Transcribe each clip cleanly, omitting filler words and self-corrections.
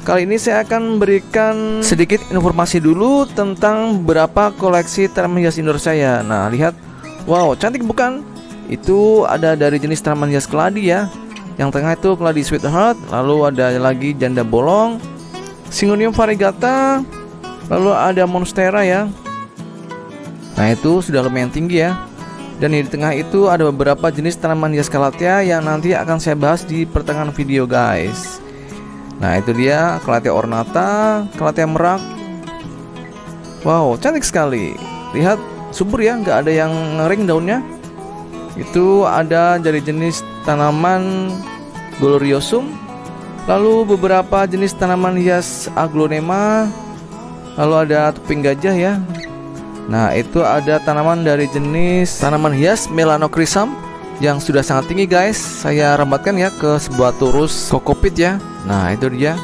Kali ini saya akan memberikan sedikit informasi dulu tentang beberapa koleksi tanaman hias indoor saya. Nah, lihat. Wow, cantik bukan? Itu ada dari jenis tanaman hias keladi ya. Yang tengah itu keladi sweetheart, lalu ada lagi janda bolong, Syngonium variegata, lalu ada monstera ya. Nah, itu sudah lumayan tinggi ya. Dan di tengah itu ada beberapa jenis tanaman hias calathea yang nanti akan saya bahas di pertengahan video guys. Nah, itu dia calathea ornata, calathea merak. Wow, cantik sekali. Lihat, subur ya, nggak ada yang ngering daunnya. Itu ada dari jenis tanaman gloriosum, lalu beberapa jenis tanaman hias aglonema, lalu ada tuping gajah ya. Nah, itu ada tanaman dari jenis tanaman hias melanochrysum yang sudah sangat tinggi guys. Saya rambatkan ya ke sebuah turus kokopit ya. Nah, itu dia.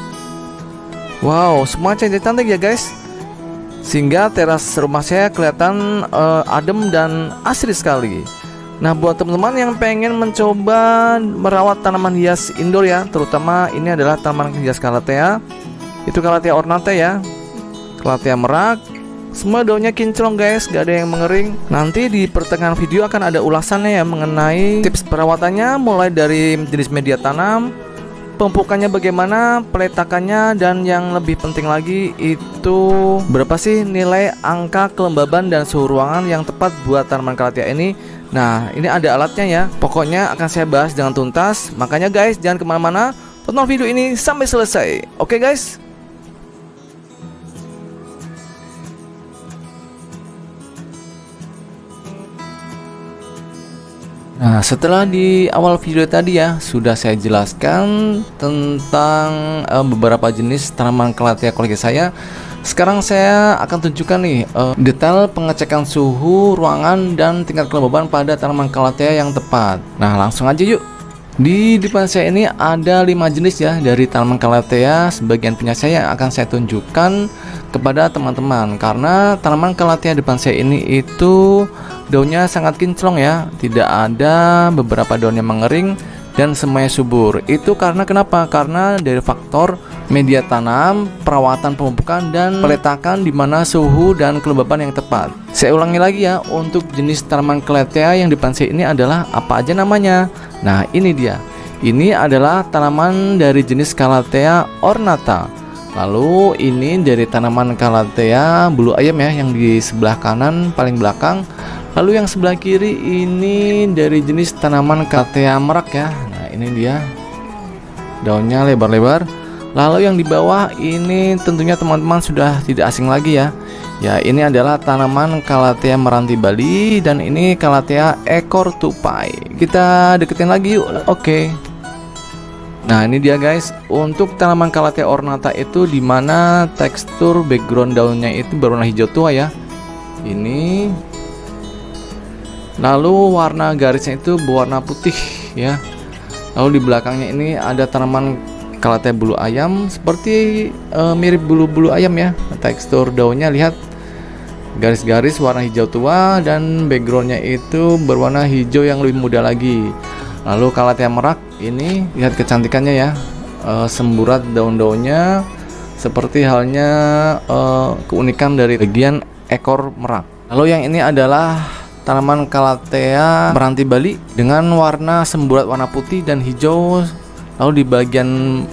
Wow, semua cantik-cantik ya guys. Sehingga teras rumah saya kelihatan adem dan asri sekali. Nah, buat teman-teman yang pengen mencoba merawat tanaman hias indoor ya, terutama ini adalah tanaman hias calathea. Itu calathea ornata ya, calathea merak. Semua daunnya kinclong guys, gak ada yang mengering. Nanti di pertengahan video akan ada ulasannya ya mengenai tips perawatannya, mulai dari jenis media tanam, pemupukannya bagaimana, peletakannya, dan yang lebih penting lagi itu berapa sih nilai angka kelembaban dan suhu ruangan yang tepat buat tanaman calathea ini. Nah, ini ada alatnya ya. Pokoknya akan saya bahas dengan tuntas. Makanya guys, jangan kemana-mana, tonton video ini sampai selesai. Oke guys? Nah, setelah di awal video tadi ya sudah saya jelaskan tentang beberapa jenis tanaman calathea koleksi saya. Sekarang saya akan tunjukkan nih detail pengecekan suhu ruangan dan tingkat kelembaban pada tanaman calathea yang tepat. Nah, langsung aja yuk. Di depan saya ini ada 5 jenis ya dari tanaman calathea. Sebagian punya saya akan saya tunjukkan kepada teman-teman, karena tanaman calathea depan saya ini itu daunnya sangat kinclong ya, tidak ada beberapa daun yang mengering dan semuanya subur. Itu karena kenapa? Karena dari faktor media tanam, perawatan pemupukan, dan peletakan di mana suhu dan kelembaban yang tepat. Saya ulangi lagi ya, untuk jenis tanaman calathea yang depan saya ini adalah apa aja namanya? Nah, ini dia. Ini adalah tanaman dari jenis calathea ornata. Lalu ini dari tanaman calathea bulu ayam ya, yang di sebelah kanan paling belakang. Lalu yang sebelah kiri ini dari jenis tanaman calathea merak ya. Nah, ini dia. Daunnya lebar-lebar. Lalu yang di bawah ini tentunya teman-teman sudah tidak asing lagi ya. Ya, ini adalah tanaman calathea meranti Bali, dan ini calathea ekor tupai. Kita deketin lagi yuk. Oke. Nah, ini dia guys. Untuk tanaman calathea ornata itu dimana tekstur background daunnya itu berwarna hijau tua ya. Ini. Lalu warna garisnya itu berwarna putih ya. Lalu di belakangnya ini ada tanaman calathea bulu ayam, seperti mirip bulu-bulu ayam ya. Tekstur daunnya lihat, garis-garis warna hijau tua, dan backgroundnya itu berwarna hijau yang lebih muda lagi. Lalu calathea merak ini lihat kecantikannya ya, semburat daun-daunnya seperti halnya keunikan dari bagian ekor merak. Lalu yang ini adalah tanaman calathea meranti Bali dengan warna semburat warna putih dan hijau. Lalu di bagian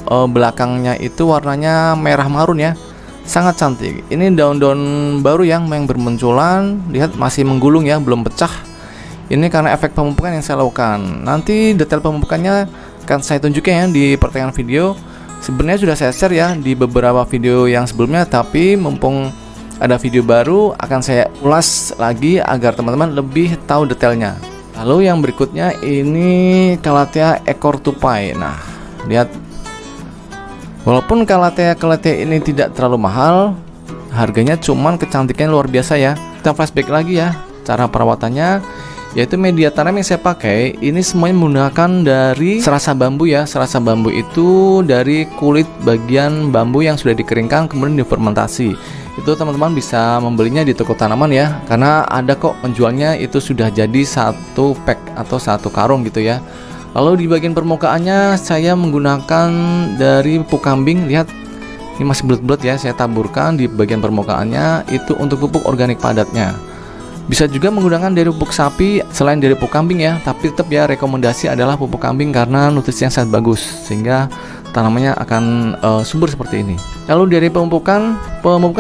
belakangnya itu warnanya merah marun ya, sangat cantik. Ini daun-daun baru yang bermunculan, lihat masih menggulung ya, belum pecah. Ini karena efek pemupukan yang saya lakukan. Nanti detail pemupukannya akan saya tunjukkan ya di pertengahan video. Sebenarnya sudah saya share ya di beberapa video yang sebelumnya, tapi mumpung ada video baru akan saya ulas lagi agar teman-teman lebih tahu detailnya. Lalu yang berikutnya ini calathea ekor tupai. Nah, lihat, walaupun calathea ini tidak terlalu mahal, harganya cuman kecantikan luar biasa ya. Kita flashback lagi ya, cara perawatannya yaitu media tanam yang saya pakai ini semuanya menggunakan dari serasa bambu ya. Serasa bambu itu dari kulit bagian bambu yang sudah dikeringkan kemudian difermentasi. Itu teman-teman bisa membelinya di toko tanaman ya, karena ada kok penjualnya itu sudah jadi satu pack atau satu karung gitu ya. Lalu di bagian permukaannya saya menggunakan dari pupuk kambing. Lihat, Ini masih bulat-bulat ya, saya taburkan di bagian permukaannya. Itu untuk pupuk organik padatnya. Bisa juga menggunakan dari pupuk sapi selain dari pupuk kambing ya, tapi tetap ya rekomendasi adalah pupuk kambing karena nutrisinya sangat bagus sehingga tanamannya akan subur seperti ini. Lalu dari pemupukan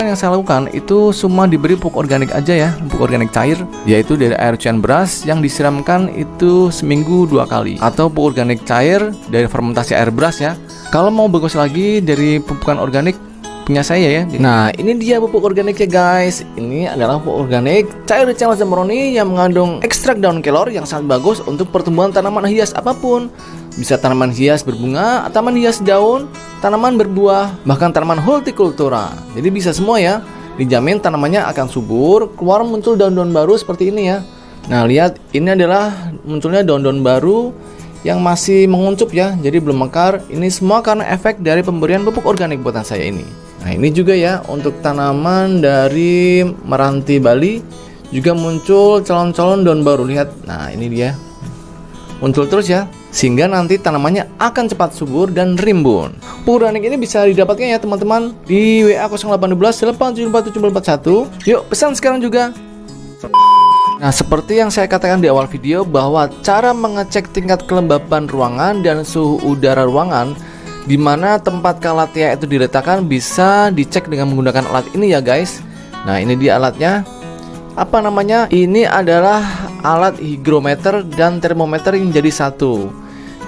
yang saya lakukan itu semua diberi pupuk organik aja ya, pupuk organik cair, yaitu dari air cucian beras yang disiramkan itu seminggu 2 kali, atau pupuk organik cair dari fermentasi air beras ya. Kalau mau bagus lagi dari pupukan organik punya saya ya. Nah, ini dia pupuk organiknya guys. Ini adalah pupuk organik cair Charles & Morrone yang mengandung ekstrak daun kelor yang sangat bagus untuk pertumbuhan tanaman hias apapun. Bisa tanaman hias berbunga, tanaman hias daun, tanaman berbuah, bahkan tanaman hortikultura. Jadi bisa semua ya. Dijamin tanamannya akan subur, keluar muncul daun-daun baru seperti ini ya. Nah, lihat ini adalah munculnya daun-daun baru yang masih menguncup ya, jadi belum mekar. Ini semua karena efek dari pemberian pupuk organik buatan saya ini. Nah, ini juga ya untuk tanaman dari Meranti Bali juga muncul calon-calon daun baru. Lihat, nah ini dia muncul terus ya, sehingga nanti tanamannya akan cepat subur dan rimbun. Pupuk organik ini bisa didapatkan ya teman-teman di WA 0812 8747441. Yuk pesan sekarang juga. Nah, seperti yang saya katakan di awal video bahwa cara mengecek tingkat kelembapan ruangan dan suhu udara ruangan di mana tempat Calathea itu diletakkan bisa dicek dengan menggunakan alat ini ya guys. Nah, ini dia alatnya. Apa namanya? Ini adalah alat hygrometer dan termometer yang jadi satu.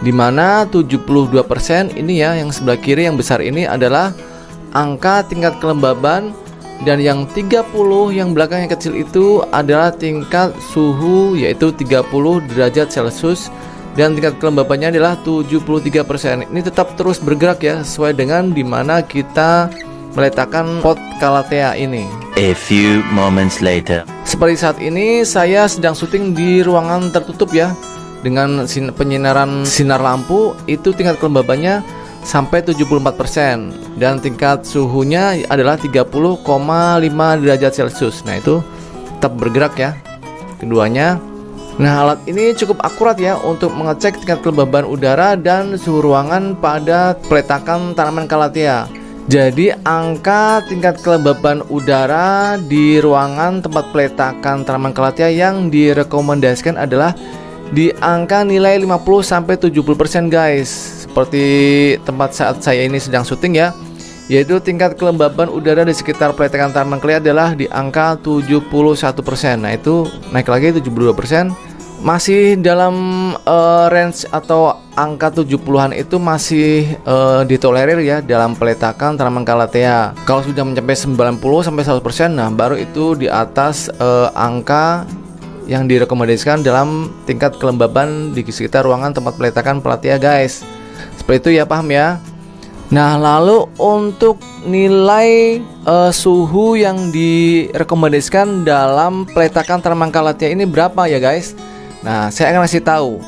Di mana 72% ini ya, yang sebelah kiri yang besar ini adalah angka tingkat kelembaban. Dan yang 30 yang belakang yang kecil itu adalah tingkat suhu, yaitu 30 derajat Celcius. Dan tingkat kelembabannya adalah 73%. Ini tetap terus bergerak ya, sesuai dengan dimana kita meletakkan pot Calathea ini. A few moments later. Seperti saat ini saya sedang syuting di ruangan tertutup ya, dengan penyinaran sinar lampu. Itu tingkat kelembabannya sampai 74% dan tingkat suhunya adalah 30,5 derajat Celcius. Nah, itu tetap bergerak ya keduanya. Nah, alat ini cukup akurat ya untuk mengecek tingkat kelembaban udara dan suhu ruangan pada peletakan tanaman Calathea. Jadi angka tingkat kelembaban udara di ruangan tempat peletakan tanaman Calathea yang direkomendasikan adalah di angka nilai 50-70% guys. Seperti tempat saat saya ini sedang syuting ya, yaitu tingkat kelembaban udara di sekitar peletakan tanaman Calathea adalah di angka 71%. Nah, itu naik lagi 72%. Masih dalam range atau angka 70-an itu masih ditolerir ya dalam peletakan tanaman Calathea. Kalau sudah mencapai 90-100%, nah baru itu di atas angka yang direkomendasikan dalam tingkat kelembaban di sekitar ruangan tempat peletakan Calathea guys. Seperti itu ya, paham ya. Nah, lalu untuk nilai suhu yang direkomendasikan dalam peletakan tanaman Calathea ini berapa ya guys? Nah, saya akan kasih tahu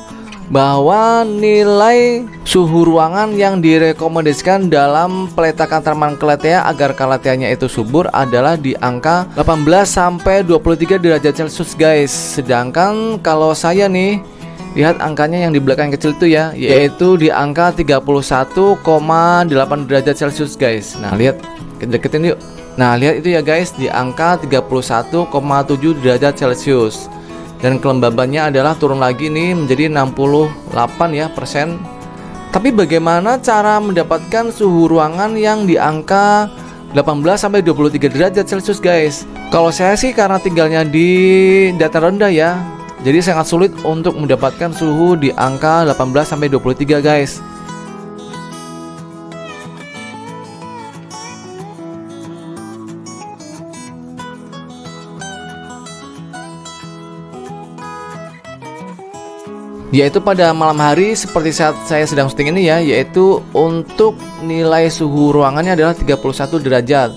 bahwa nilai suhu ruangan yang direkomendasikan dalam peletakan tanaman Calathea agar Calatheanya itu subur adalah di angka 18-23 derajat Celcius guys. Sedangkan kalau saya nih, lihat angkanya yang di belakang yang kecil itu ya, yaitu di angka 31,8 derajat Celcius guys. Nah, lihat, deketin yuk. Nah, lihat itu ya guys, di angka 31,7 derajat Celcius. Dan kelembabannya adalah turun lagi nih menjadi 68 ya persen. Tapi bagaimana cara mendapatkan suhu ruangan yang di angka 18-23 derajat Celcius guys? Kalau saya sih karena tinggalnya di dataran rendah ya, jadi sangat sulit untuk mendapatkan suhu di angka 18-23 guys. Yaitu pada malam hari seperti saat saya sedang syuting ini ya, yaitu untuk nilai suhu ruangannya adalah 31 derajat.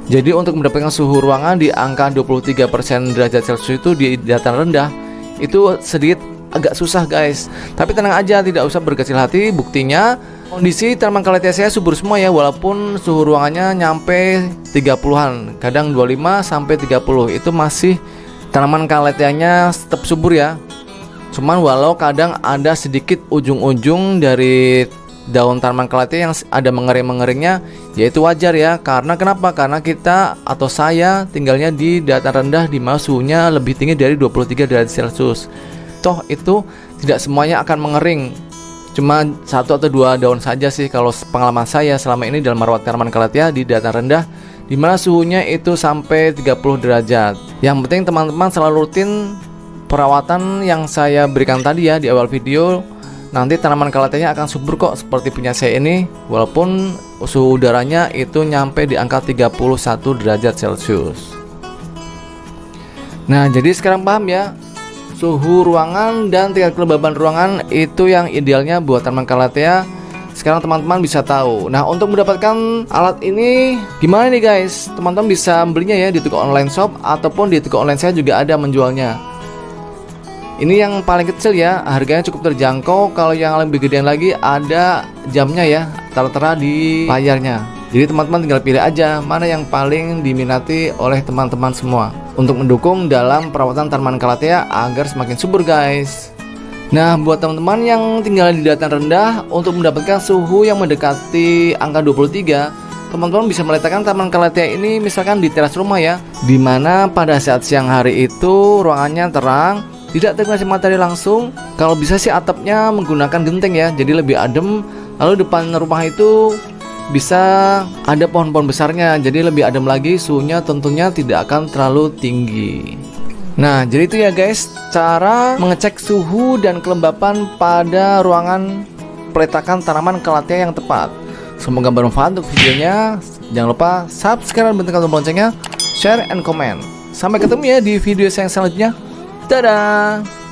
Jadi untuk mendapatkan suhu ruangan di angka 23% derajat Celcius itu di dataran rendah itu sedikit agak susah guys. Tapi tenang aja, tidak usah berkecil hati. Buktinya kondisi tanaman Calathea saya subur semua ya, walaupun suhu ruangannya nyampe 30-an, kadang 25 sampai 30. Itu masih tanaman Calatheanya tetap subur ya. Cuman walau kadang ada sedikit ujung-ujung dari daun tanaman kalatea yang ada mengering-mengeringnya, yaitu wajar ya. Karena kenapa? Karena kita atau saya tinggalnya di dataran rendah di mana suhunya lebih tinggi dari 23 derajat Celcius. Toh itu tidak semuanya akan mengering. Cuma 1 atau 2 daun saja sih kalau pengalaman saya selama ini dalam merawat tanaman kalatea di dataran rendah di mana suhunya itu sampai 30 derajat. Yang penting teman-teman selalu rutin perawatan yang saya berikan tadi ya di awal video. Nanti tanaman kalateanya akan subur kok seperti punya saya ini, walaupun suhu udaranya itu nyampe di angka 31 derajat Celcius. Nah, jadi sekarang paham ya, suhu ruangan dan tingkat kelembaban ruangan itu yang idealnya buat tanaman kalatea. Sekarang teman-teman bisa tahu. Nah, untuk mendapatkan alat ini gimana nih guys? Teman-teman bisa belinya ya di toko online shop ataupun di toko online saya juga ada menjualnya. Ini yang paling kecil ya, harganya cukup terjangkau. Kalau yang lebih gedean lagi ada jamnya ya, tertera di layarnya. Jadi teman-teman tinggal pilih aja mana yang paling diminati oleh teman-teman semua untuk mendukung dalam perawatan tanaman kalatea agar semakin subur guys. Nah, buat teman-teman yang tinggal di dataran rendah, untuk mendapatkan suhu yang mendekati angka 23, teman-teman bisa meletakkan tanaman kalatea ini misalkan di teras rumah ya, dimana pada saat siang hari itu ruangannya terang, tidak terkena matahari langsung. Kalau bisa sih atapnya menggunakan genteng ya, jadi lebih adem. Lalu depan rumah itu bisa ada pohon-pohon besarnya, jadi lebih adem lagi, suhunya tentunya tidak akan terlalu tinggi. Nah, jadi itu ya guys, cara mengecek suhu dan kelembapan pada ruangan peletakan tanaman kalatea yang tepat. Semoga bermanfaat untuk videonya. Jangan lupa subscribe dan tekan tombol loncengnya, share and comment. Sampai ketemu ya di video saya yang selanjutnya. Dadah.